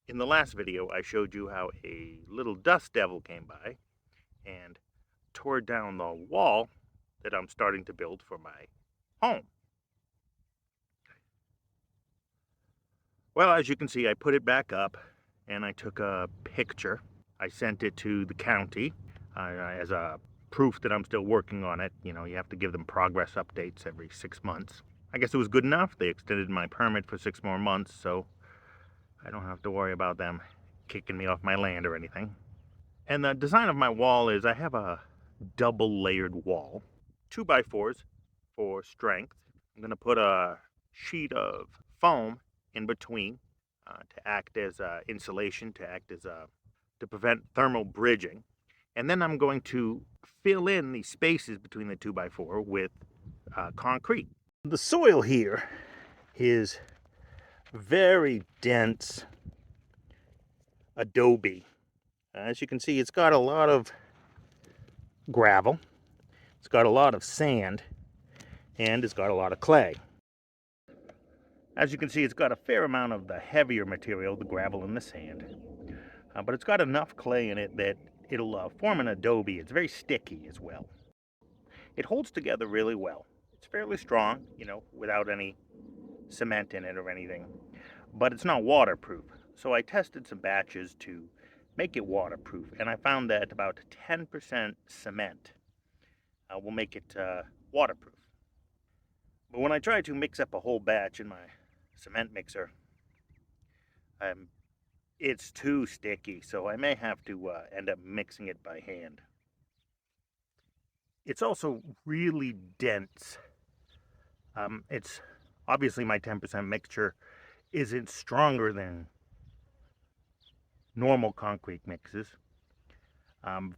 In the last video, I showed you how a little dust devil came by and tore down the wall that I'm starting to build for my home. Well, as you can see, I put it back up and I took a picture. I sent it to the county as a proof that I'm still working on it. You know, you have to give them progress updates every 6 months. I guess it was good enough. They extended my permit for 6 more months, so I don't have to worry about them kicking me off my land or anything. And the design of my wall is I have a double layered wall, 2x4s for strength. I'm going to put a sheet of foam in between to act as insulation, to prevent thermal bridging. And then I'm going to fill in the spaces between the 2x4 with concrete. The soil here is very dense adobe. As you can see, it's got a lot of gravel, it's got a lot of sand, and it's got a lot of clay. As you can see, it's got a fair amount of the heavier material, the gravel and the sand, but it's got enough clay in it that it'll form an adobe. It's very sticky as well. It holds together really well. It's fairly strong, you know, without any cement in it or anything, but it's not waterproof. So I tested some batches to make it waterproof, and I found that about 10% cement will make it waterproof. But when I try to mix up a whole batch in my cement mixer, it's too sticky, so I may have to end up mixing it by hand. It's also really dense. It's obviously my 10% mixture isn't stronger than normal concrete mixes.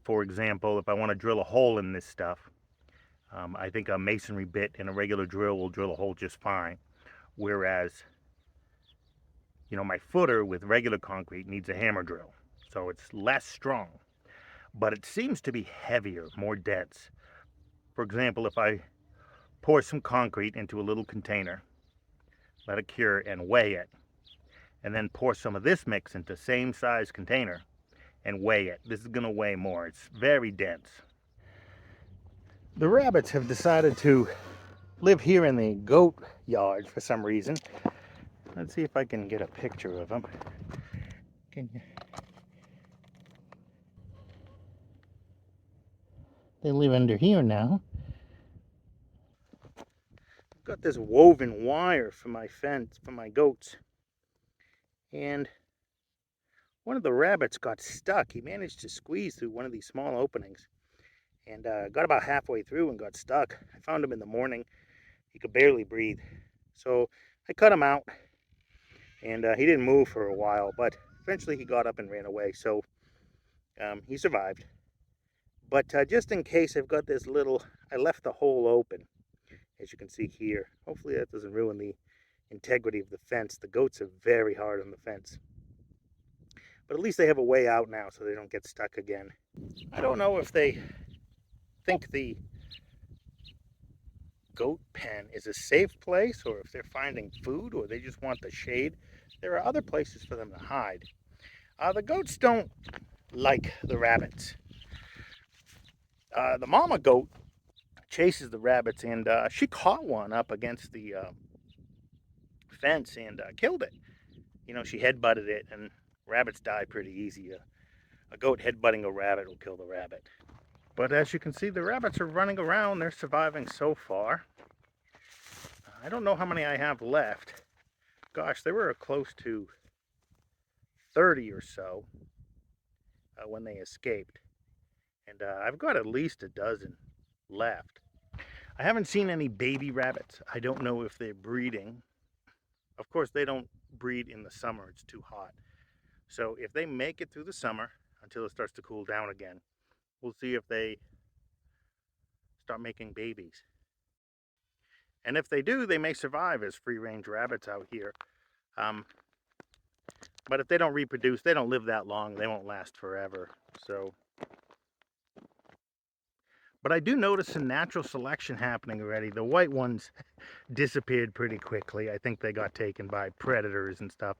For example, if I want to drill a hole in this stuff, I think a masonry bit and a regular drill will drill a hole just fine. Whereas, you know, my footer with regular concrete needs a hammer drill. So it's less strong, but it seems to be heavier, more dense. For example, if I pour some concrete into a little container, let it cure and weigh it, and then pour some of this mix into the same size container and weigh it, this is going to weigh more. It's very dense. The rabbits have decided to live here in the goat yard for some reason. Let's see if I can get a picture of them. Can you? They live under here now. I've got this woven wire for my fence, for my goats. And one of the rabbits got stuck. He managed to squeeze through one of these small openings and got about halfway through and got stuck. I found him in the morning. He could barely breathe. So I cut him out, and he didn't move for a while, but eventually he got up and ran away. So he survived. But just in case, I've got this little, I left the hole open, as you can see here. Hopefully that doesn't ruin the integrity of the fence. The goats are very hard on the fence. But at least they have a way out now so they don't get stuck again. I don't know if they think the goat pen is a safe place or if they're finding food or they just want the shade. There are other places for them to hide. The goats don't like the rabbits. The mama goat chases the rabbits, and she caught one up against the fence and killed it. You know, she headbutted it, and rabbits die pretty easy. A goat headbutting a rabbit will kill the rabbit. But as you can see, the rabbits are running around. They're surviving so far. I don't know how many I have left. Gosh, there were close to 30 or so when they escaped. And I've got at least a dozen left. I haven't seen any baby rabbits. I don't know if they're breeding. Of course, they don't breed in the summer. It's too hot. So if they make it through the summer until it starts to cool down again, we'll see if they start making babies. And if they do, they may survive as free-range rabbits out here. But if they don't reproduce, they don't live that long. They won't last forever. So, but I do notice some natural selection happening already. The white ones disappeared pretty quickly. I think they got taken by predators and stuff.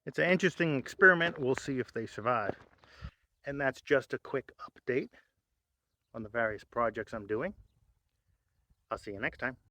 It's an interesting experiment. We'll see if they survive. And that's just a quick update on the various projects I'm doing. I'll see you next time.